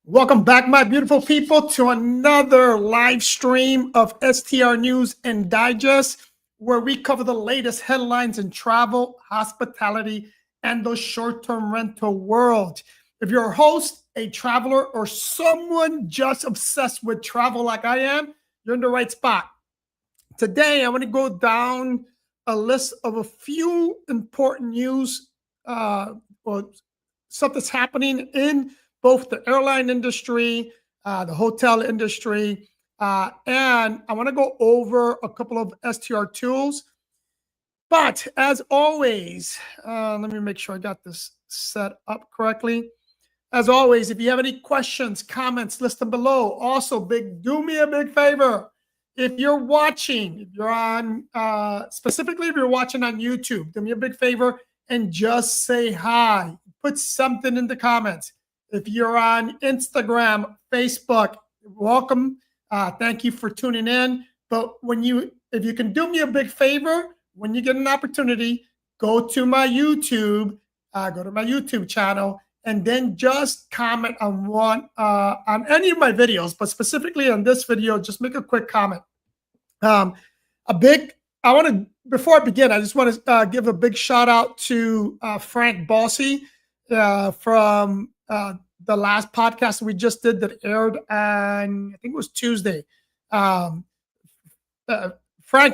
Welcome back, my beautiful people, to another live stream of STR News and Digest, where we cover the latest headlines in travel, hospitality, and the short-term rental world. If you're a host, a traveler, or someone just obsessed with travel like I am, you're in the right spot. Today, I want to go down a list of a few important news or stuff that's happening in both the airline industry, the hotel industry, and I want to go over a couple of STR tools. But as always, let me make sure I got this set up correctly. As always, if you have any questions, comments, list them below. Also, do me a big favor. If you're watching, if you're on, specifically if you're watching on YouTube, do me a big favor and just say hi. Put something in the comments. If you're on Instagram, Facebook, welcome. Thank you for tuning in. But if you can do me a big favor, when you get an opportunity, go to my YouTube channel, and then just comment on any of my videos, but specifically on this video, just make a quick comment. Before I begin, I just want to give a big shout out to Frank Bossy from the last podcast we just did that aired on, I think it was Tuesday. Frank,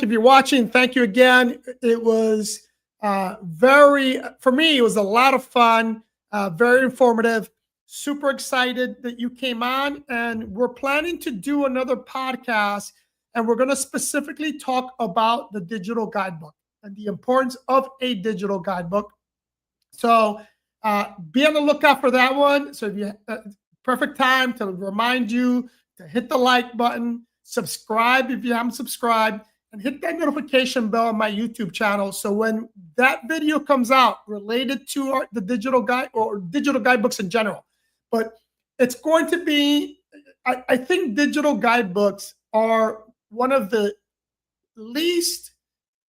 if you're watching, thank you again. It was for me, it was a lot of fun, very informative, super excited that you came on, and we're planning to do another podcast, and we're going to specifically talk about the digital guidebook and the importance of a digital guidebook. So be on the lookout for that one. So if you perfect time to remind you to hit the like button, subscribe if you haven't subscribed, and hit that notification bell on my YouTube channel. So when that video comes out related to the digital guide or digital guidebooks in general, but it's going to be, I think digital guidebooks are one of the least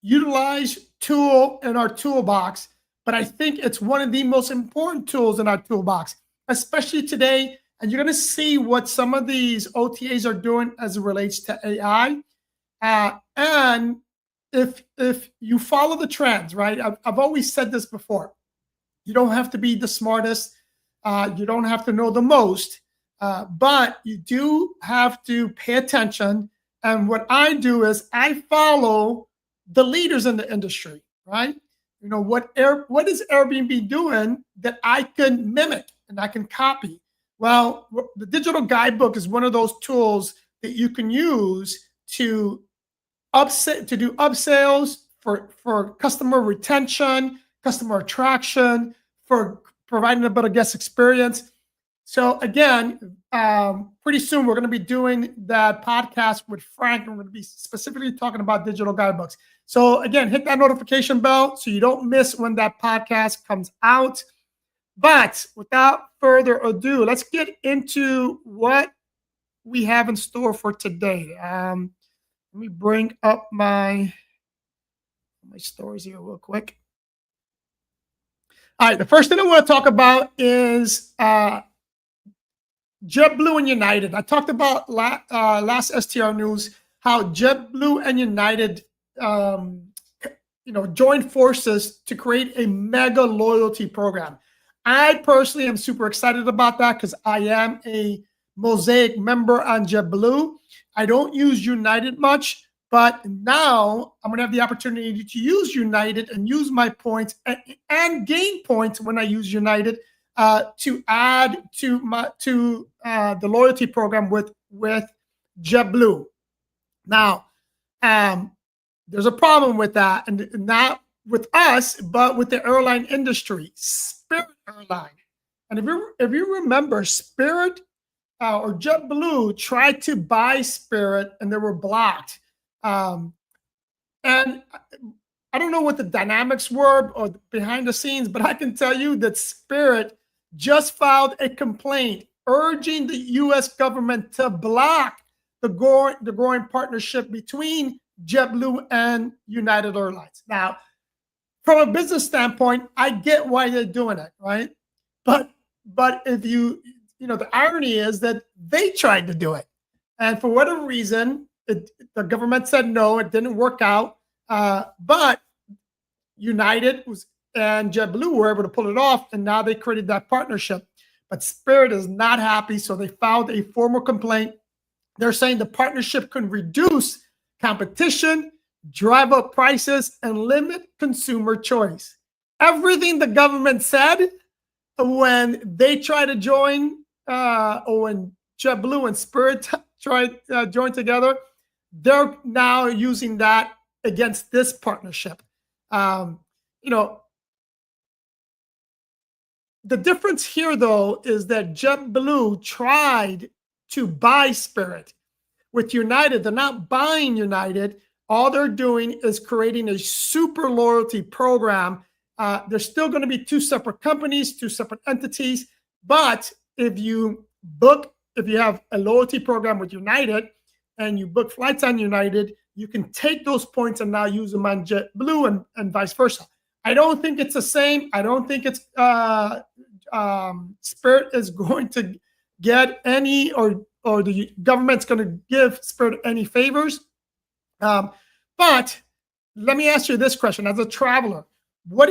utilized tool in our toolbox. But I think it's one of the most important tools in our toolbox, especially today. And you're going to see what some of these OTAs are doing as it relates to AI. And if you follow the trends, right? I've always said this before. You don't have to be the smartest. You don't have to know the most. But you do have to pay attention. And what I do is I follow the leaders in the industry, right? You know, what is Airbnb doing that I can mimic and I can copy? Well, the digital guidebook is one of those tools that you can use to do upsells for customer retention, customer attraction, for providing a better guest experience. So again, pretty soon we're going to be doing that podcast with Frank, and we're going to be specifically talking about digital guidebooks. So again, hit that notification bell so you don't miss when that podcast comes out. But without further ado, let's get into what we have in store for today. Let me bring up my stories here real quick. All right, the first thing I want to talk about is JetBlue and United. I talked about last STR News how JetBlue and United joined forces to create a mega loyalty program. I personally am super excited about that because I am a Mosaic member on JetBlue. I don't use United much, but now I'm going to have the opportunity to use United and use my points and gain points when I use United to add to the loyalty program with JetBlue. Now, there's a problem with that, and not with us, but with the airline industry, Spirit Airline. And if you remember, Spirit or JetBlue tried to buy Spirit, and they were blocked. And I don't know what the dynamics were or behind the scenes, but I can tell you that Spirit just filed a complaint urging the U.S. government to block the growing partnership between JetBlue and United Airlines. Now, from a business standpoint, I get why they're doing it, right? But if you the irony is that they tried to do it. And for whatever reason, the government said no, it didn't work out. But United and JetBlue were able to pull it off, and now they created that partnership. But Spirit is not happy, so they filed a formal complaint. They're saying the partnership can reduce competition, drive up prices, and limit consumer choice. Everything the government said when they tried to join, or when JetBlue and Spirit tried join together, they're now using that against this partnership. The difference here, though, is that JetBlue tried to buy Spirit. With United, they're not buying United. All they're doing is creating a super loyalty program. There's still going to be two separate companies, two separate entities. But if you have a loyalty program with United and you book flights on United, you can take those points and now use them on JetBlue and vice versa. I don't think it's the same. I don't think it's Spirit is going to get any, or the government's going to give Spirit any favors. But let me ask you this question: as a traveler, what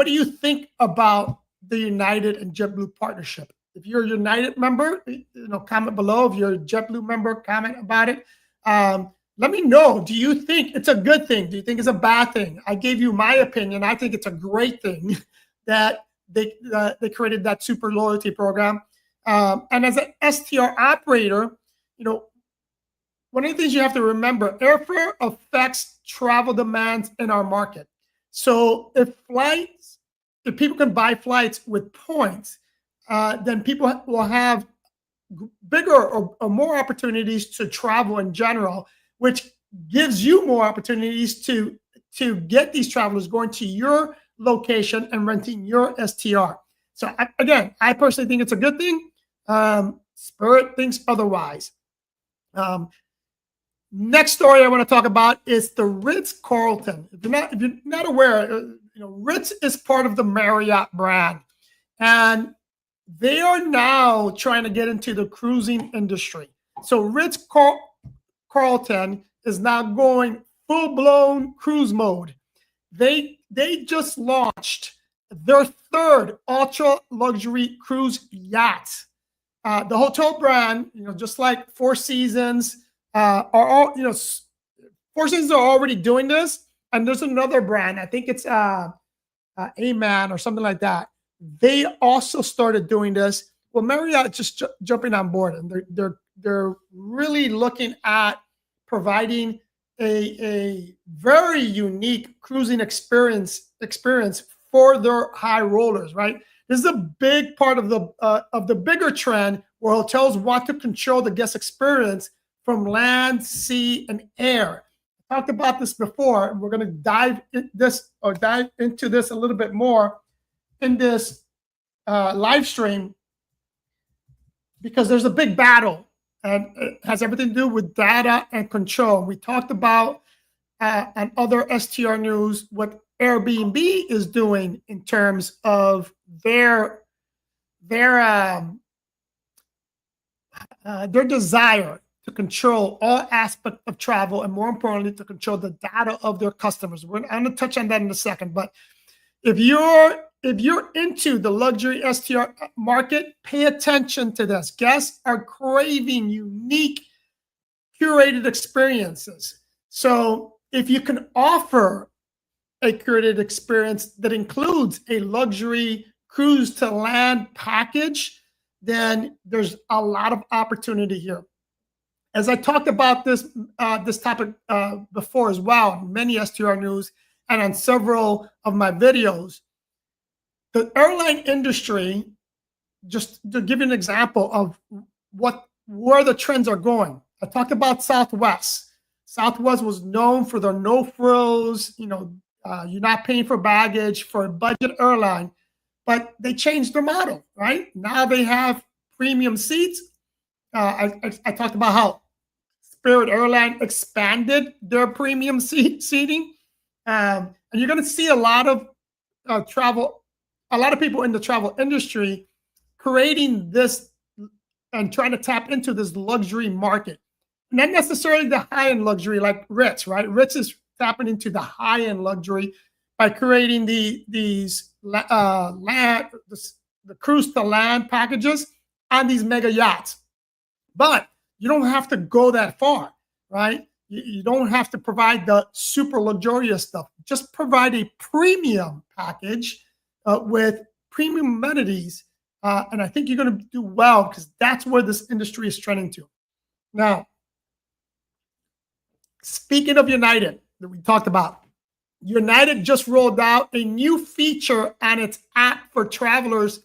do you think about the United and JetBlue partnership? If you're a United member, comment below. If you're a JetBlue member, comment about it. Let me know. Do you think it's a good thing? Do you think it's a bad thing? I gave you my opinion. I think it's a great thing that they created that super loyalty program. And as an STR operator, one of the things you have to remember, airfare affects travel demands in our market. So if people can buy flights with points, then people will have bigger or more opportunities to travel in general, which gives you more opportunities to get these travelers going to your location and renting your STR. So I personally think it's a good thing. Spirit thinks otherwise. Next story I want to talk about is the Ritz-Carlton. If you're not aware, Ritz is part of the Marriott brand, and they are now trying to get into the cruising industry. So Ritz-Carlton is now going full-blown cruise mode. They just launched their third ultra luxury cruise yacht. The hotel brand, just like Four Seasons, Four Seasons are already doing this, and there's another brand. I think it's Aman or something like that. They also started doing this. Well, Marriott just jumping on board, and they're really looking at providing a very unique cruising experience for their high rollers. Right, this is a big part of the bigger trend where hotels want to control the guest experience from land, sea, and air. I talked about this before. We're going to dive into this a little bit more in this live stream, because there's a big battle, and it has everything to do with data and control. We talked about on other STR news what Airbnb is doing in terms of their desire to control all aspects of travel, and more importantly, to control the data of their customers. I'm going to touch on that in a second, but if you're into the luxury STR market, pay attention to this. Guests are craving unique, curated experiences. So if you can offer a curated experience that includes a luxury cruise to land package, then there's a lot of opportunity here. As I talked about this topic before as well, in many STR news and on several of my videos, the airline industry, just to give you an example of where the trends are going. I talked about Southwest. Southwest was known for their no frills, you're not paying for baggage, for a budget airline, but they changed their model, right? Now they have premium seats. I talked about how Spirit Airline expanded their premium seating. And you're going to see a lot of people in the travel industry creating this and trying to tap into this luxury market. Not necessarily the high-end luxury like Ritz, right? Ritz is tapping into the high-end luxury by creating the cruise to land packages on these mega yachts. But you don't have to go that far, right? You don't have to provide the super luxurious stuff. Just provide a premium package with premium amenities. And I think you're going to do well because that's where this industry is trending to. Now, speaking of United that we talked about, United just rolled out a new feature on its app for travelers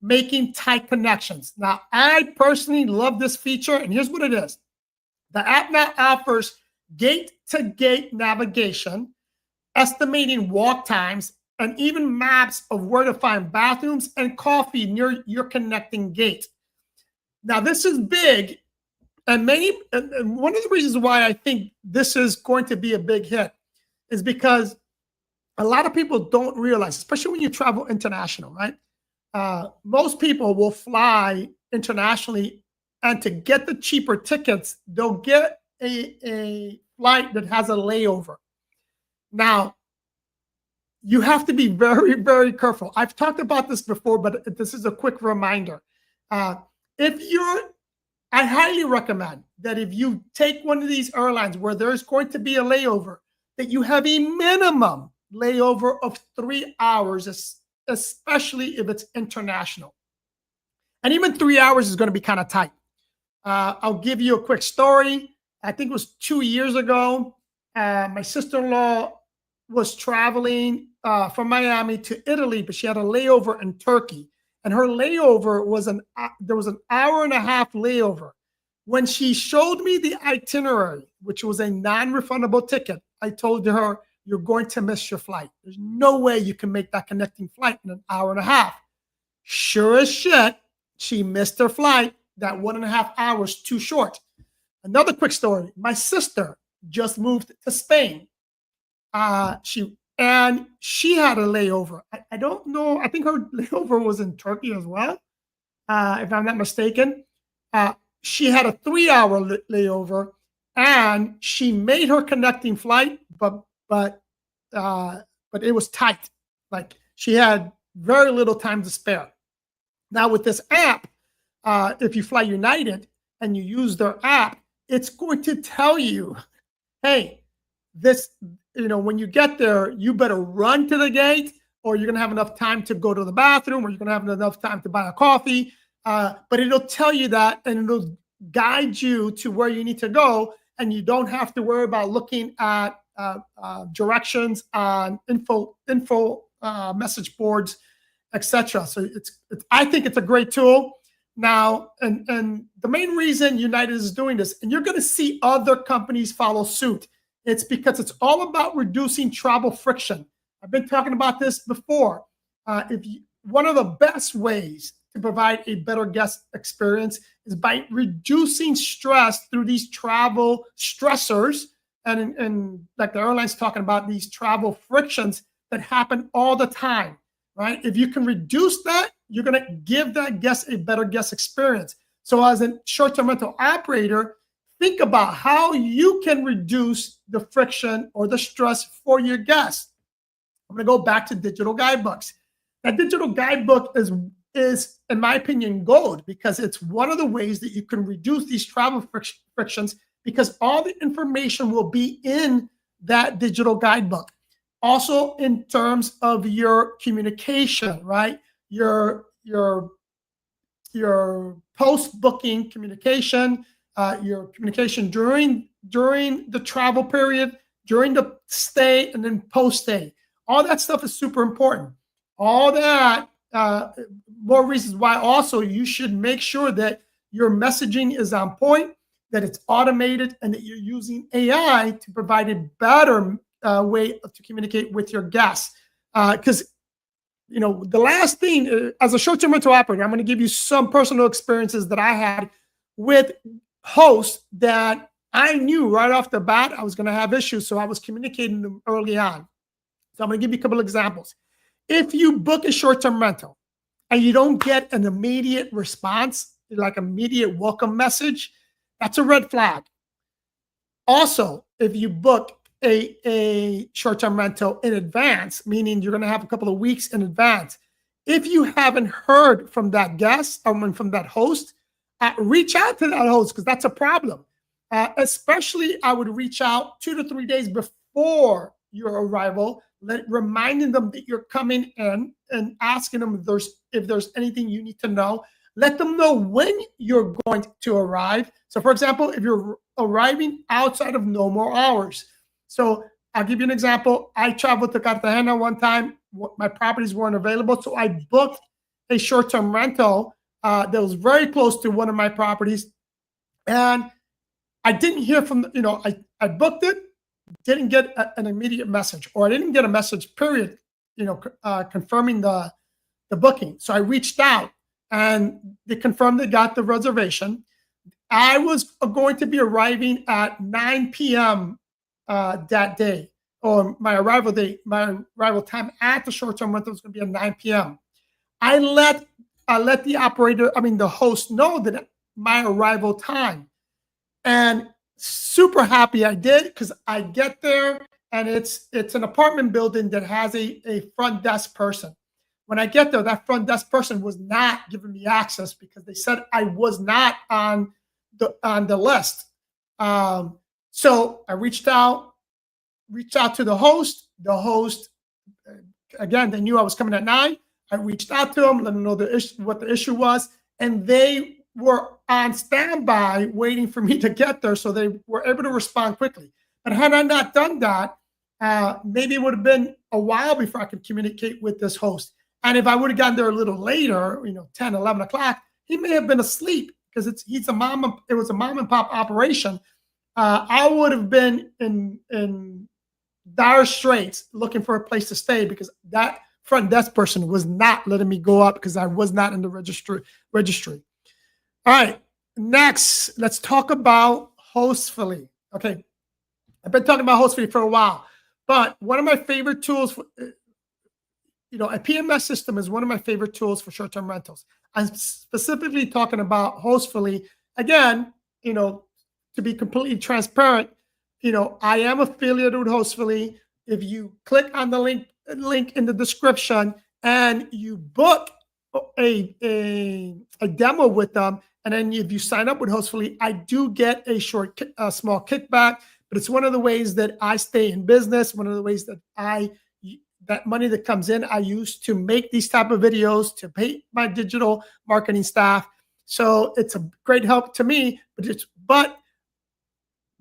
making tight connections. Now, I personally love this feature, and here's what it is. The app now offers gate-to-gate navigation, estimating walk times, and even maps of where to find bathrooms and coffee near your connecting gate. Now, this is big, and one of the reasons why I think this is going to be a big hit is because a lot of people don't realize, especially when you travel international, right? Most people will fly internationally, and to get the cheaper tickets, they'll get a flight that has a layover. Now, you have to be very, very careful. I've talked about this before, but this is a quick reminder. I highly recommend that if you take one of these airlines where there's going to be a layover, that you have a minimum layover of 3 hours, especially if it's international. And even 3 hours is going to be kind of tight. I'll give you a quick story. I think it was 2 years ago. My sister-in-law was traveling from Miami to Italy, but she had a layover in Turkey. And her layover was there was an hour and a half layover. When she showed me the itinerary, which was a non-refundable ticket, I told her, you're going to miss your flight. There's no way you can make that connecting flight in an hour and a half. Sure as shit, she missed her flight. That 1.5 hours too short. Another quick story. My sister just moved to Spain. She had a layover. I don't know. I think her layover was in Turkey as well, if I'm not mistaken. She had a 3-hour layover, and she made her connecting flight, but it was tight. Like, she had very little time to spare. Now with this app, if you fly United and you use their app, it's going to tell you, hey, when you get there, you better run to the gate, or you're going to have enough time to go to the bathroom, or you're going to have enough time to buy a coffee. But it'll tell you that, and it'll guide you to where you need to go, and you don't have to worry about looking at directions on info message boards, etc. So I think it's a great tool. Now, and the main reason United is doing this, and you're going to see other companies follow suit, it's because it's all about reducing travel friction. I've been talking about this before. One of the best ways to provide a better guest experience is by reducing stress through these travel stressors, and like the airlines talking about, these travel frictions that happen all the time, right? If you can reduce that, you're going to give that guest a better guest experience. So as a short-term rental operator, think about how you can reduce the friction or the stress for your guests. I'm going to go back to digital guidebooks. That digital guidebook is, in my opinion, gold, because it's one of the ways that you can reduce these travel frictions, because all the information will be in that digital guidebook. Also, in terms of your communication, right? Your post-booking communication, your communication during the travel period, during the stay, and then post-stay. All that stuff is super important. All that, more reasons why also you should make sure that your messaging is on point, that it's automated, and that you're using AI to provide a better way to communicate with your guests. Because the last thing, as a short-term rental operator, I'm going to give you some personal experiences that I had with hosts that I knew right off the bat I was going to have issues, so I was communicating them early on. So I'm going to give you a couple of examples. If you book a short-term rental and you don't get an immediate response, like immediate welcome message, that's a red flag. Also, if you book a short-term rental in advance, meaning you're going to have a couple of weeks in advance, if you haven't heard from that guest or from that host, reach out to that host, because that's a problem. Especially, I would reach out 2 to 3 days before your arrival, reminding them that you're coming in and asking them if there's anything you need to know. Let them know when you're going to arrive. So, for example, if you're arriving outside of normal hours. So I'll give you an example. I traveled to Cartagena one time. My properties weren't available, so I booked a short-term rental that was very close to one of my properties. And I didn't hear from, I booked it, didn't get an immediate message, or I didn't get a message, period, confirming the booking. So I reached out and they confirmed they got the reservation. I was going to be arriving at 9 p.m. That day, or my arrival time at the short-term rental was going to be at 9 p.m. I let the host know that my arrival time, and super happy I did, because I get there and it's an apartment building that has a front desk person. When I get there, that front desk person was not giving me access because they said I was not on the list. So I reached out to the host. The host, again, they knew I was coming at 9. I reached out to them, let them know what the issue was, and they were on standby waiting for me to get there, so they were able to respond quickly. But had I not done that, maybe it would have been a while before I could communicate with this host. And if I would have gotten there a little later, 10, 11 o'clock, he may have been asleep, because it was a mom and pop operation. I would have been in dire straits looking for a place to stay, because that front desk person was not letting me go up because I was not in the registry. All right, next, let's talk about Hostfully. Okay, I've been talking about Hostfully for a while, but one of my favorite tools, a PMS system is one of my favorite tools for short-term rentals. I'm specifically talking about Hostfully. Again, to be completely transparent, I am affiliated with Hostfully. If you click on the link in the description and you book a demo with them, and then if you sign up with Hostfully, I do get a small kickback. But it's one of the ways that I stay in business. One of the ways that that money that comes in, I use to make these type of videos, to pay my digital marketing staff. So it's a great help to me. But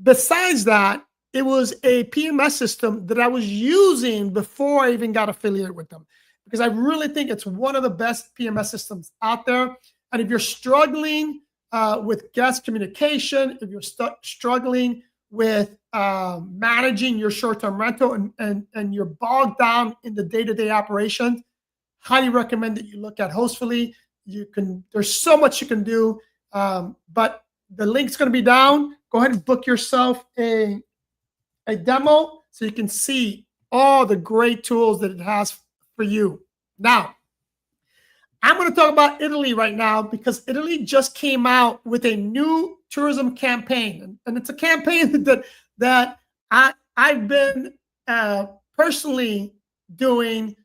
besides that, it was a PMS system that I was using before I even got affiliated with them, because I really think it's one of the best PMS systems out there. And if you're struggling with guest communication, if you're struggling with managing your short-term rental and you're bogged down in the day-to-day operations, highly recommend that you look at Hostfully. There's so much you can do, but the link's going to be down. Go ahead and book yourself a demo so you can see all the great tools that it has for you. Now, I'm going to talk about Italy right now, because Italy just came out with a new tourism campaign, and it's a campaign that I've been personally doing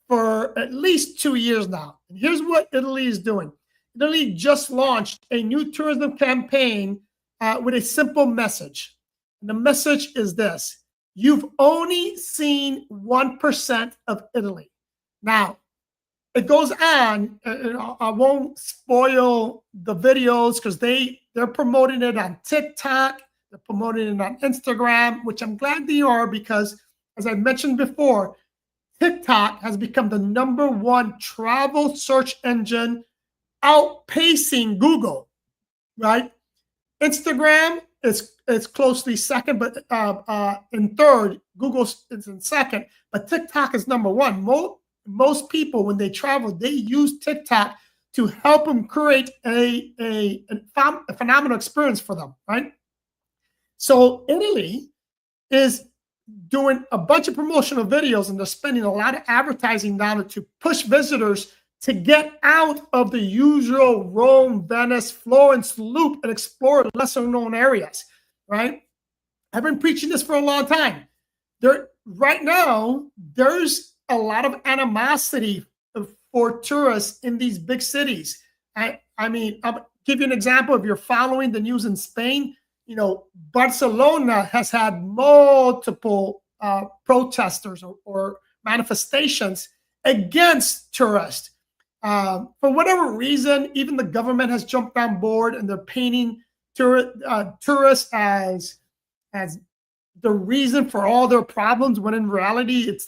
for at least 2 years now. And here's what Italy is doing. Italy just launched a new tourism campaign with a simple message. And the message is this: you've only seen 1% of Italy. Now, it goes on, I won't spoil the videos, because they're promoting it on TikTok, they're promoting it on Instagram, which I'm glad they are, because as I mentioned before, TikTok has become the #1 travel search engine, outpacing Google, right? Instagram is closely second, but in third. Google is in second, but TikTok is #1. Most people, when they travel, they use TikTok to help them create a phenomenal experience for them, right? So Italy is doing a bunch of promotional videos, and they're spending a lot of advertising down to push visitors to get out of the usual Rome, Venice, Florence loop and explore lesser known areas, right? I've been preaching this for a long time. Right now, there's a lot of animosity for tourists in these big cities. I mean, I'll give you an example. If you're following the news in Spain, Barcelona has had multiple protesters or manifestations against tourists. For whatever reason, even the government has jumped on board and they're painting tourists as the reason for all their problems, when in reality, it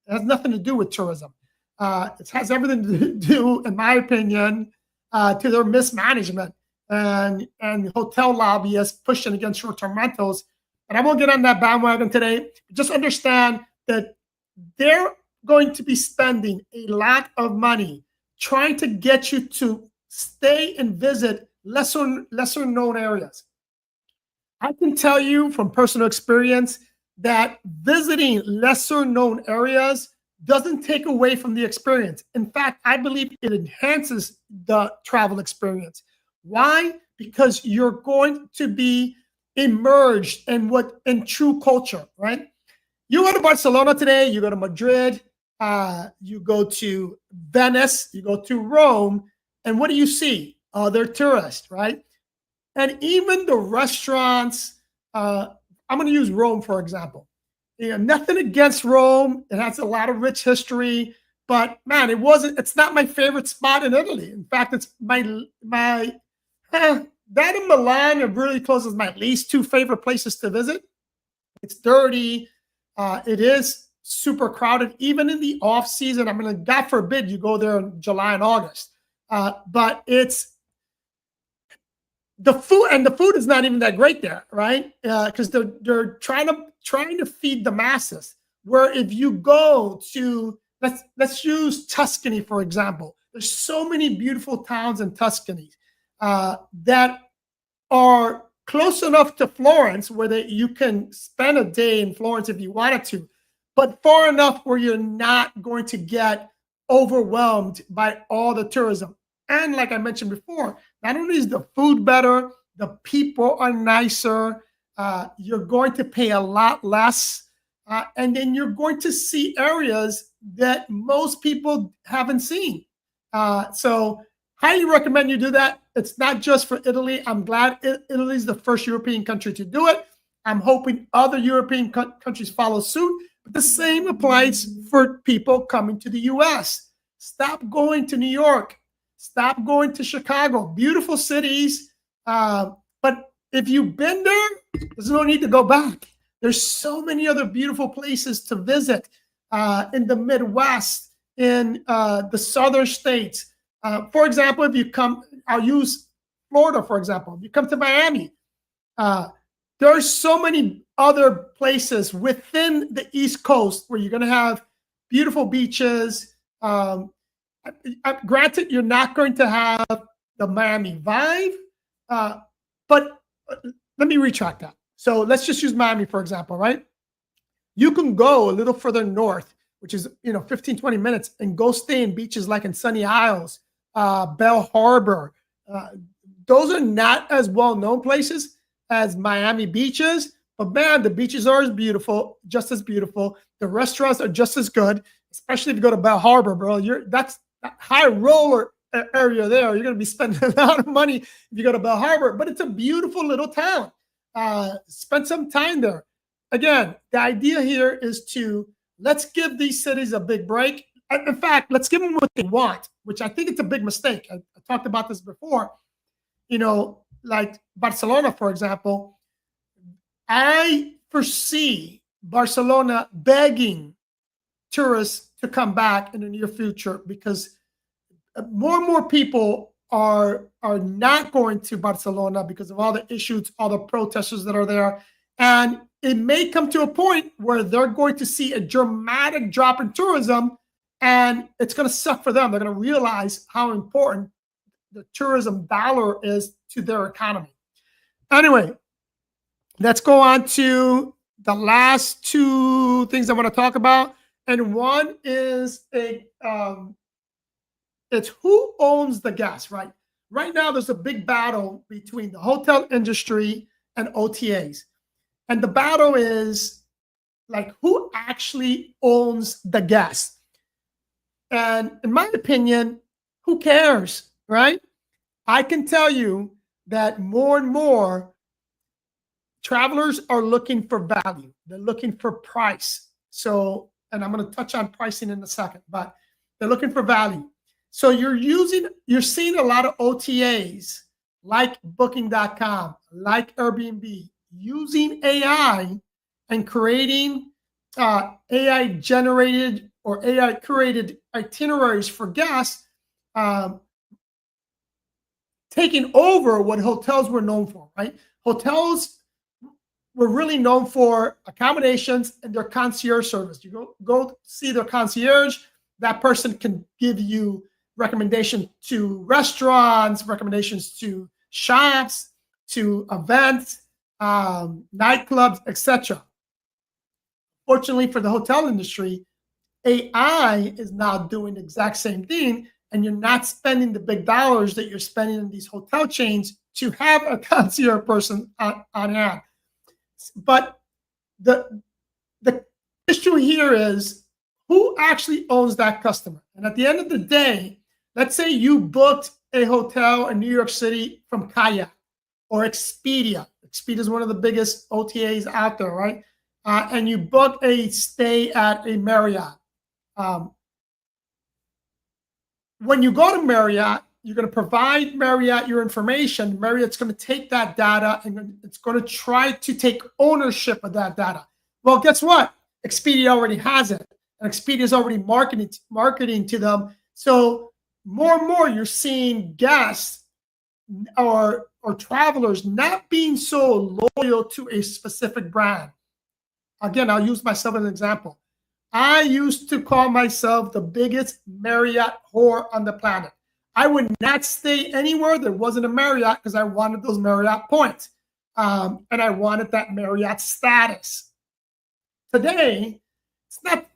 has nothing to do with tourism. It has everything to do, in my opinion, to their mismanagement and hotel lobbyists pushing against short-term rentals. And I won't get on that bandwagon today. Just understand that they're going to be spending a lot of money trying to get you to stay and visit lesser known areas. I can tell you from personal experience that visiting lesser known areas doesn't take away from the experience. In fact, I believe it enhances the travel experience. Why? Because you're going to be immersed in true culture, right? You go to Barcelona today, you go to Madrid, you go to Venice, you go to Rome, and what do you see? They're tourists, right? And even the restaurants, I'm going to use Rome, for example. Nothing against Rome. It has a lot of rich history, but man, it's not my favorite spot in Italy. In fact, it's that in Milan, it really close as my least two favorite places to visit. It's dirty. It is super crowded, even in the off season. I mean, God forbid you go there in July and August. But it's the food, and the food is not even that great there, right? Because they're trying to feed the masses. Where if you go to let's use Tuscany, for example. There's so many beautiful towns in Tuscany that are close enough to Florence where you can spend a day in Florence if you wanted to, but far enough where you're not going to get overwhelmed by all the tourism. And like I mentioned before, not only is the food better, the people are nicer, you're going to pay a lot less, and then you're going to see areas that most people haven't seen. So highly recommend you do that. It's not just for Italy. I'm glad Italy is the first European country to do it. I'm hoping other European countries follow suit. But the same applies for people coming to the U.S. Stop going to New York. Stop going to Chicago. Beautiful cities. But if you've been there, there's no need to go back. There's so many other beautiful places to visit in the Midwest, in the southern states. For example, if you come, I'll use Florida, for example. If you come to Miami, there are so many other places within the East Coast where you're going to have beautiful beaches. Granted, you're not going to have the Miami vibe, but let me retract that. So let's just use Miami, for example, right? You can go a little further north, which is 15, 20 minutes, and go stay in beaches like in Sunny Isles, Bell Harbor. Those are not as well-known places as Miami beaches, but man, the beaches are just as beautiful. The restaurants are just as good, especially if you go to Bell Harbor, bro. That's that high roller area there. You're going to be spending a lot of money if you go to Bell Harbor, but it's a beautiful little town. Spend some time there. Again, the idea here is let's give these cities a big break. In fact, let's give them what they want, which I think it's a big mistake. I talked about this before. Like Barcelona, for example, I foresee Barcelona begging tourists to come back in the near future because more and more people are not going to Barcelona because of all the issues, all the protesters that are there. And it may come to a point where they're going to see a dramatic drop in tourism, and it's going to suck for them. They're going to realize how important the tourism dollar is to their economy. Anyway, let's go on to the last two things I want to talk about. And one is a It's who owns the guest, right? Right now, there's a big battle between the hotel industry and OTAs. And the battle is like, who actually owns the guest? And in my opinion, who cares, right? I can tell you that more and more travelers are looking for value. They're looking for price. So, and I'm going to touch on pricing in a second, but they're looking for value. So you're seeing a lot of OTAs like booking.com, like Airbnb, using AI and creating AI generated or AI curated itineraries for guests, taking over what hotels were known for, right? Hotels were really known for accommodations and their concierge service. You go see their concierge. That person can give you recommendations to restaurants, recommendations to shops, to events, nightclubs, etc. Fortunately for the hotel industry, AI is now doing the exact same thing, and you're not spending the big dollars that you're spending in these hotel chains to have a concierge person on hand. But the issue here is who actually owns that customer. And at the end of the day, let's say you booked a hotel in New York City from Kayak or Expedia. Expedia is one of the biggest OTAs out there, right? And you book a stay at a Marriott. When you go to Marriott, you're going to provide Marriott your information. Marriott's going to take that data and it's going to try to take ownership of that data. Well, guess what? Expedia already has it, and Expedia is already marketing to them. So more and more, you're seeing guests or travelers not being so loyal to a specific brand. Again, I'll use myself as an example. I used to call myself the biggest Marriott whore on the planet. I would not stay anywhere that wasn't a Marriott because I wanted those Marriott points. And I wanted that Marriott status. Today, it's not,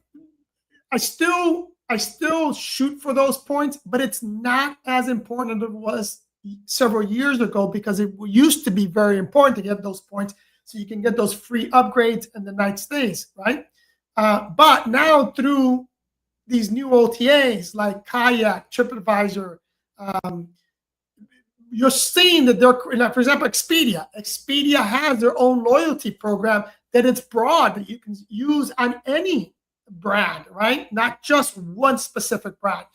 I still shoot for those points, but it's not as important as it was several years ago, because it used to be very important to get those points so you can get those free upgrades and the night stays, right? But now through these new OTAs like Kayak, TripAdvisor, you're seeing that they're, for example, Expedia has their own loyalty program that it's broad, that you can use on any brand, right? Not just one specific brand.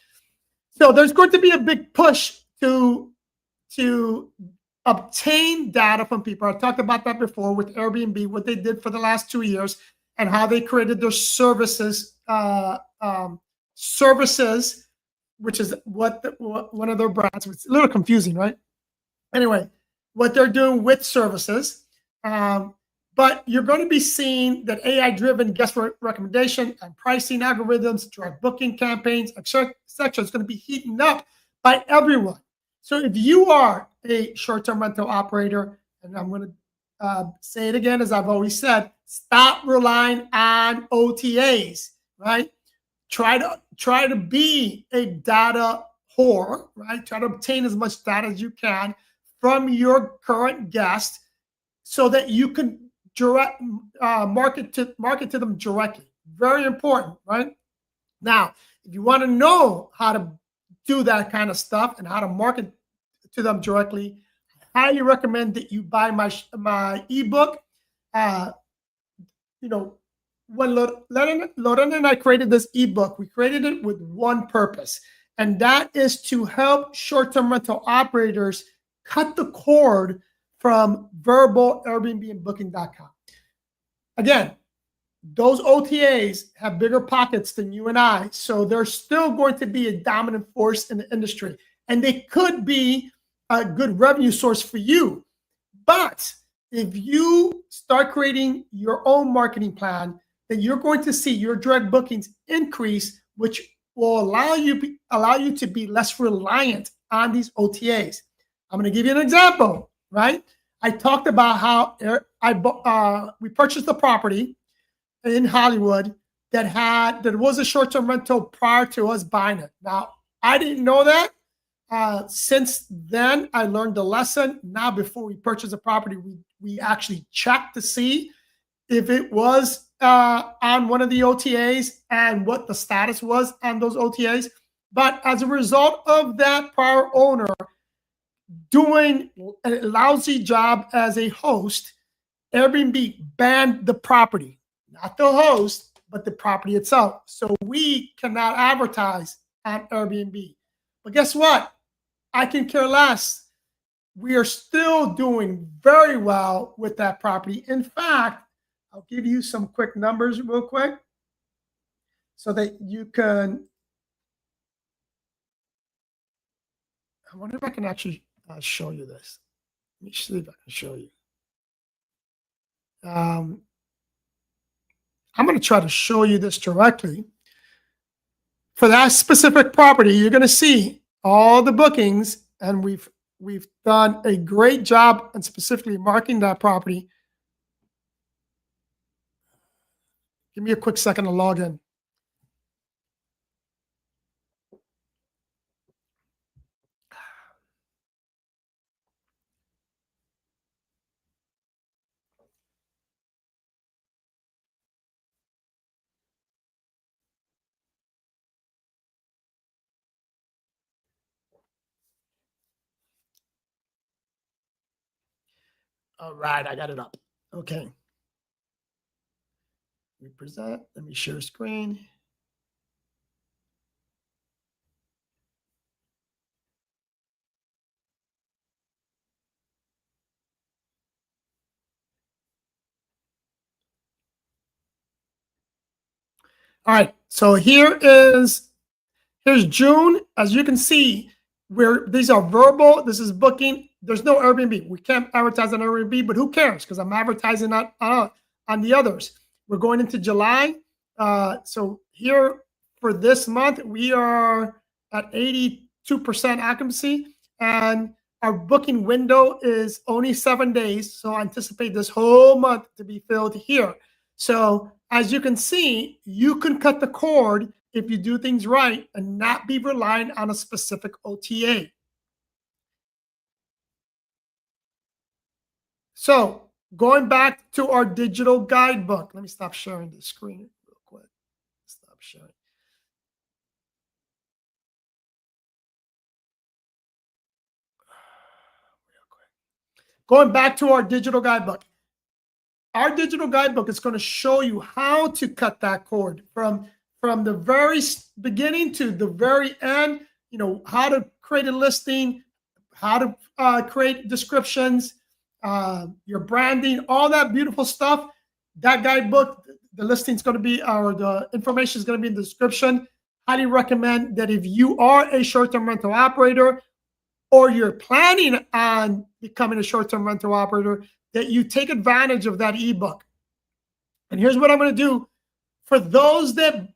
So there's going to be a big push to obtain data from people. I talked about that before with Airbnb, what they did for the last 2 years and how they created their services, which is one of their brands. It's a little confusing, right? Anyway, what they're doing with services. But you're going to be seeing that AI-driven guest recommendation and pricing algorithms, direct booking campaigns, etc., is going to be heating up by everyone. So if you are a short-term rental operator, and I'm going to say it again, as I've always said, stop relying on OTAs, right? Try to be a data whore, right? Try to obtain as much data as you can from your current guests so that you can direct market to them directly. Very important, right? Now, if you want to know how to do that kind of stuff and how to market to them directly, I highly recommend that you buy my ebook. When Lorena and I created this ebook, we created it with one purpose, and that is to help short-term rental operators cut the cord from verbal Airbnb and booking.com. Again, those OTAs have bigger pockets than you and I, so they're still going to be a dominant force in the industry, and they could be a good revenue source for you. But if you start creating your own marketing plan, then you're going to see your direct bookings increase, which will allow you to be less reliant on these OTAs. I'm going to give you an example, right? I talked about how we purchased a property in Hollywood that was a short-term rental prior to us buying it. Now, I didn't know that. Since then, I learned the lesson. Now, before we purchase a property, we actually check to see if it was on one of the OTAs and what the status was on those OTAs. But as a result of that prior owner doing a lousy job as a host, Airbnb banned the property, not the host, but the property itself. So we cannot advertise on Airbnb. But guess what? I can care less. We are still doing very well with that property. In fact, I'll give you some quick numbers real quick so that you can, I wonder if I can actually show you this. Let me see if I can show you. I'm going to try to show you this directly. For that specific property, you're going to see all the bookings, and we've done a great job and specifically marking that property. Give me a quick second to log in. All right, I got it up. Okay. Let me present. Let me share screen. All right, so here's June. As you can see, these are verbal. This is booking. There's no Airbnb. We can't advertise on Airbnb, but who cares? Because I'm advertising on the others. We're going into July. So here for this month, we are at 82% occupancy, and our booking window is only 7 days. So I anticipate this whole month to be filled here. So as you can see, you can cut the cord if you do things right and not be reliant on a specific OTA. So going back to our digital guidebook, let me stop sharing the screen real quick. Stop sharing. Real quick. Going back to our digital guidebook. Our digital guidebook is going to show you how to cut that cord from the very beginning to the very end. You know, how to create a listing, how to create descriptions, your branding, all that beautiful stuff. That guidebook, the listing is going to be, or the information is going to be in the description. Highly recommend that if you are a short-term rental operator or you're planning on becoming a short-term rental operator, that you take advantage of that ebook. And here's what I'm going to do for those that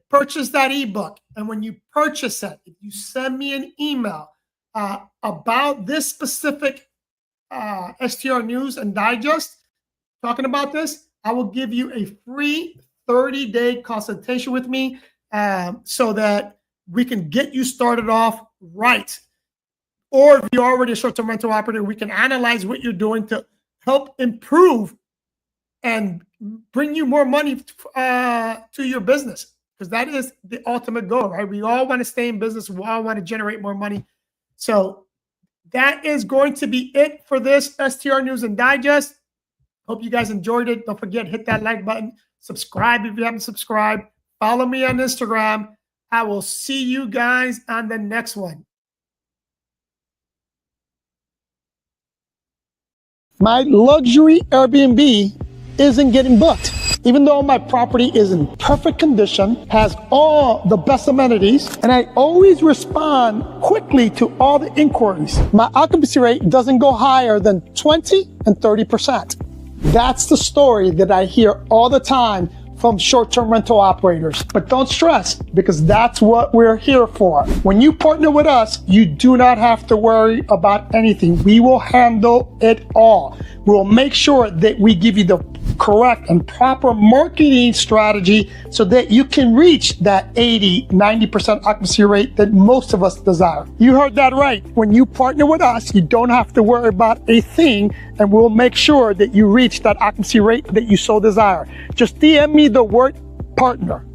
purchase that ebook. And when you purchase it, if you send me an email about this specific STR News and Digest talking about this, I will give you a free 30-day consultation with me so that we can get you started off right. Or if you're already a short-term rental operator, we can analyze what you're doing to help improve and bring you more money to your business, because that is the ultimate goal, right? We all want to stay in business. We all want to generate more money. So that is going to be it for this STR News and Digest. Hope you guys enjoyed it. Don't forget, hit that like button. Subscribe if you haven't subscribed. Follow me on Instagram. I will see you guys on the next one. My luxury Airbnb isn't getting booked. Even though my property is in perfect condition, has all the best amenities, and I always respond quickly to all the inquiries, my occupancy rate doesn't go higher than 20 and 30%. That's the story that I hear all the time from short-term rental operators. But don't stress, because that's what we're here for. When you partner with us, you do not have to worry about anything. We will handle it all. We'll make sure that we give you the correct and proper marketing strategy so that you can reach that 80, 90% occupancy rate that most of us desire. You heard that right. When you partner with us, you don't have to worry about a thing, and we'll make sure that you reach that occupancy rate that you so desire. Just DM me the word partner.